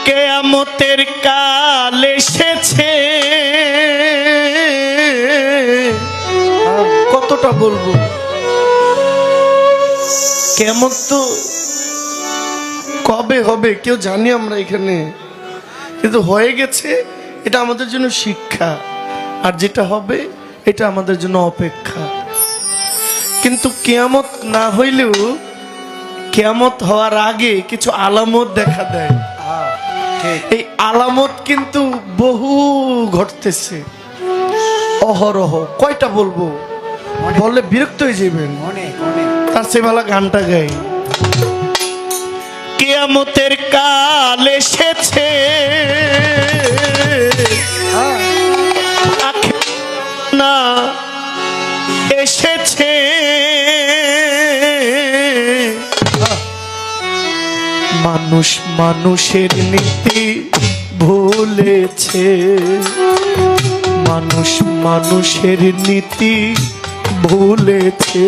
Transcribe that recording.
কিয়ামতের কাল এসেছে। কতটা বলবো, কিয়ামত তো কবে হবে কেউ জানি আমরা এখানে, কিন্তু হয়ে গেছে, এটা আমাদের জন্য শিক্ষা, আর যেটা হবে এটা আমাদের জন্য অপেক্ষা। কিন্তু কিয়ামত না হইলেও কিয়ামত হওয়ার আগে কিছু আলামত দেখা দেয়। এই আলামত কিন্তু বহু ঘটতেছে অহরহ। কয়টা বলবো, বললে বিরক্ত হয়ে যাবেন, তার চেয়ে ভালো গানটা গাই। কিয়ামতের কাল এসেছে, না এসেছে, মানুষ মানুষের নীতি ভুলেছে, মানুষ মানুষের নীতি ভুলেছে।